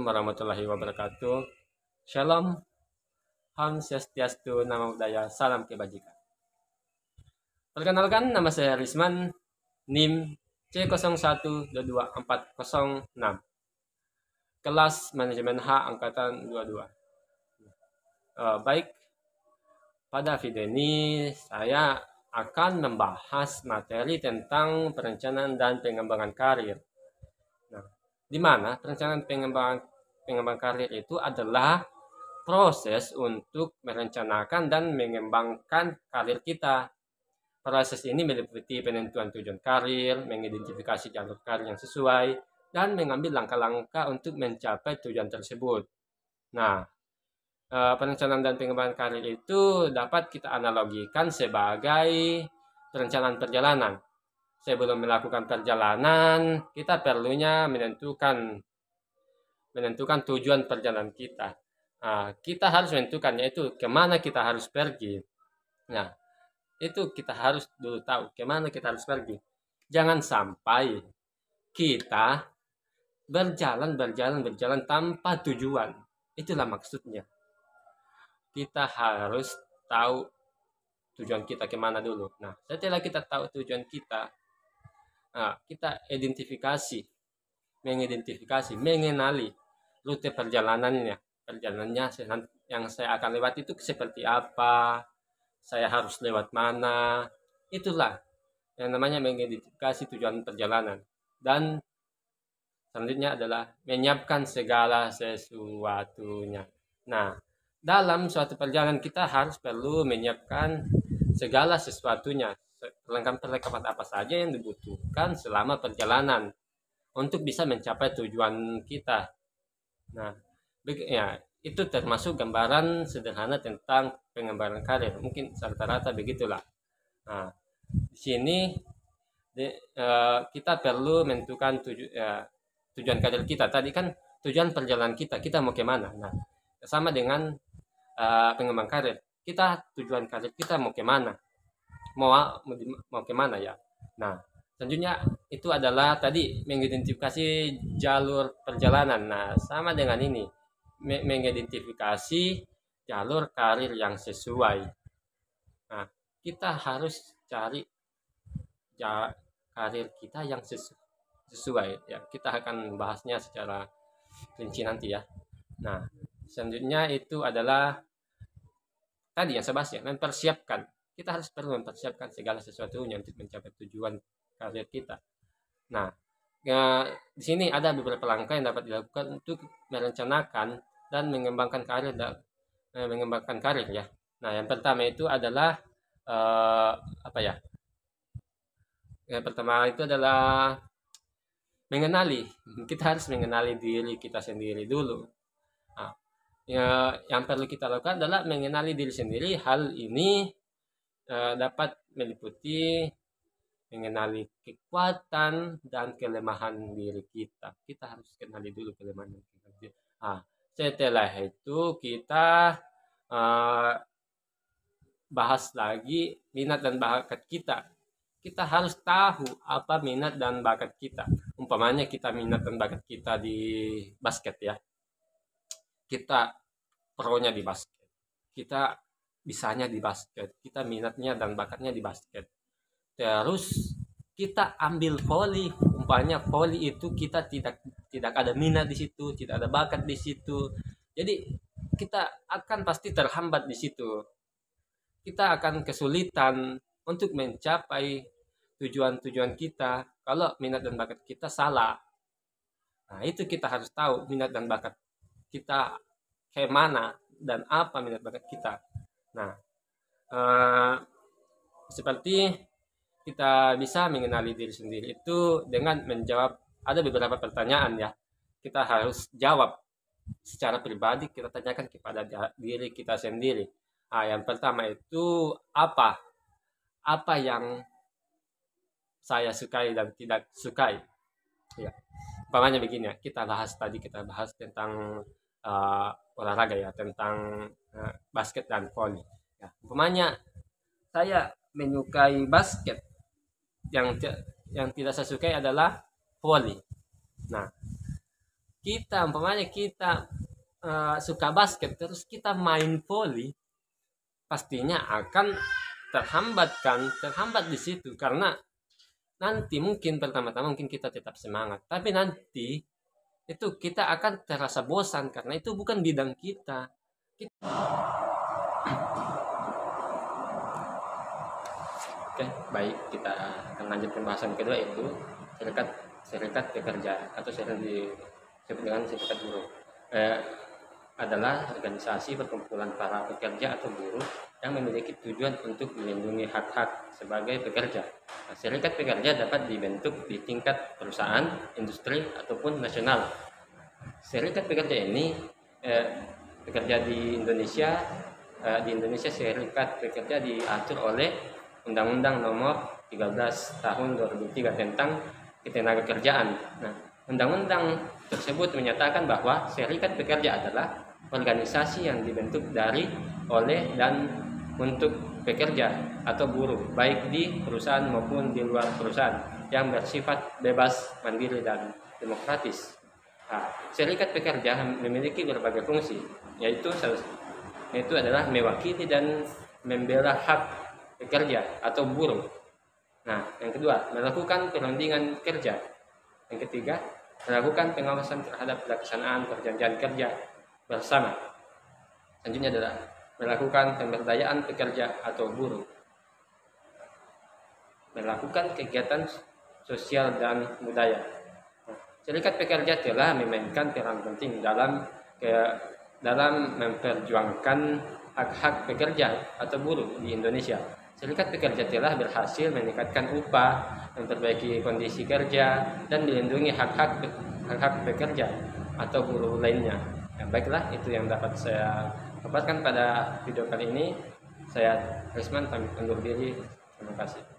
warahmatullahi wabarakatuh. Shalom, Om Swastiastu, Namo Buddhaya, salam kebajikan. Perkenalkan, nama saya Risman, NIM C01224406, kelas Manajemen H Angkatan 22. Baik, pada video ini saya akan membahas materi tentang perencanaan dan pengembangan karir. Nah, di mana perencanaan pengembangan karir itu adalah proses untuk merencanakan dan mengembangkan karir kita. Proses ini meliputi penentuan tujuan karir, mengidentifikasi jalur karir yang sesuai, dan mengambil langkah-langkah untuk mencapai tujuan tersebut. Nah, perencanaan dan pengembangan karir itu dapat kita analogikan sebagai perencanaan perjalanan. Sebelum melakukan perjalanan, kita perlunya menentukan tujuan perjalanan kita. Nah, kita harus menentukan, yaitu kemana kita harus pergi. Nah, itu kita harus dulu tahu kemana kita harus pergi. Jangan sampai kita berjalan tanpa tujuan. Itulah maksudnya. Kita harus tahu tujuan kita kemana dulu. Nah, setelah kita tahu tujuan kita, kita mengenali rute perjalanannya yang saya akan lewati itu seperti apa, saya harus lewat mana. Itulah yang namanya mengidentifikasi tujuan perjalanan. Dan selanjutnya adalah menyiapkan segala sesuatunya. Nah, dalam suatu perjalanan kita harus perlu menyiapkan segala sesuatunya, perlengkapan apa saja yang dibutuhkan selama perjalanan untuk bisa mencapai tujuan kita. Nah, ya, itu termasuk gambaran sederhana tentang pengembangan karir. Mungkin rata-rata begitulah. Nah, di sini kita perlu menentukan tujuan karir kita. Tadi kan tujuan perjalanan kita mau kemana. Nah, sama dengan pengembang karir, tujuan karir kita mau kemana, mau kemana ya. Nah, selanjutnya itu adalah tadi mengidentifikasi jalur perjalanan. Nah, sama dengan ini, mengidentifikasi jalur karir yang sesuai. Nah, kita harus cari karir kita yang sesuai ya. Kita akan membahasnya secara rinci nanti ya. Nah, selanjutnya itu adalah tadi yang saya bahas ya, mempersiapkan. Kita harus perlu mempersiapkan segala sesuatunya untuk mencapai tujuan karir kita. Nah, di sini ada beberapa langkah yang dapat dilakukan untuk merencanakan dan mengembangkan karir ya. Nah, yang pertama itu adalah Yang pertama itu adalah mengenali. Kita harus mengenali diri kita sendiri dulu. Nah, yang perlu kita lakukan adalah mengenali diri sendiri. Hal ini dapat meliputi mengenali kekuatan dan kelemahan diri kita. Kita harus kenali dulu kelemahan diri kita. Setelah itu kita bahas lagi minat dan bakat kita. Kita harus tahu apa minat dan bakat kita. Umpamanya kita minat dan bakat kita di basket ya. Kita pronya di basket. Kita bisanya di basket. Kita minatnya dan bakatnya di basket. Terus kita ambil voli. Umpamanya voli itu kita tidak ada minat di situ, tidak ada bakat di situ. Jadi kita akan pasti terhambat di situ. Kita akan kesulitan untuk mencapai tujuan-tujuan kita kalau minat dan bakat kita salah. Nah, itu kita harus tahu minat dan bakat kita kemana dan apa minat bakat kita. Nah, seperti kita bisa mengenali diri sendiri itu dengan menjawab ada beberapa pertanyaan ya. Kita harus jawab secara pribadi, kita tanyakan kepada diri kita sendiri. Yang pertama itu apa yang saya sukai dan tidak sukai ya. Umpamanya begini ya, kita bahas tentang olahraga ya, tentang basket dan voli ya. Umpamanya saya menyukai basket, yang tidak saya sukai adalah voli. Nah, kita umpamanya kita suka basket terus kita main volley, pastinya akan terhambat di situ, karena nanti mungkin pertama-tama mungkin kita tetap semangat, tapi nanti itu kita akan terasa bosan karena itu bukan bidang kita. Oke, baik, kita akan lanjut pembahasan kedua, yaitu serikat serikat pekerja atau sering disebut dengan serikat buruh. Adalah organisasi perkumpulan para pekerja atau buruh yang memiliki tujuan untuk melindungi hak-hak sebagai pekerja. Nah, serikat pekerja dapat dibentuk di tingkat perusahaan, industri, ataupun nasional. Serikat pekerja ini pekerja di Indonesia. Di Indonesia serikat pekerja diatur oleh Undang-Undang Nomor 13 Tahun 2003 tentang Ketenagakerjaan. Nah, undang-undang tersebut menyatakan bahwa serikat pekerja adalah organisasi yang dibentuk dari, oleh, dan untuk pekerja atau buruh, baik di perusahaan maupun di luar perusahaan, yang bersifat bebas, mandiri, dan demokratis. Nah, serikat pekerja memiliki berbagai fungsi, yaitu adalah mewakili dan membela hak pekerja atau buruh. Nah, yang kedua, melakukan perundingan kerja. Yang ketiga, melakukan pengawasan terhadap pelaksanaan perjanjian kerja bersama. Selanjutnya adalah melakukan pemberdayaan pekerja atau buruh. Melakukan kegiatan sosial dan budaya. Serikat pekerja telah memainkan peran penting dalam memperjuangkan hak-hak pekerja atau buruh di Indonesia. Serikat pekerja telah berhasil meningkatkan upah, memperbaiki kondisi kerja, dan melindungi hak-hak pekerja atau buruh lainnya. Ya, baiklah, itu yang dapat saya paparkan pada video kali ini. Saya Risman, pamit undur diri. Terima kasih.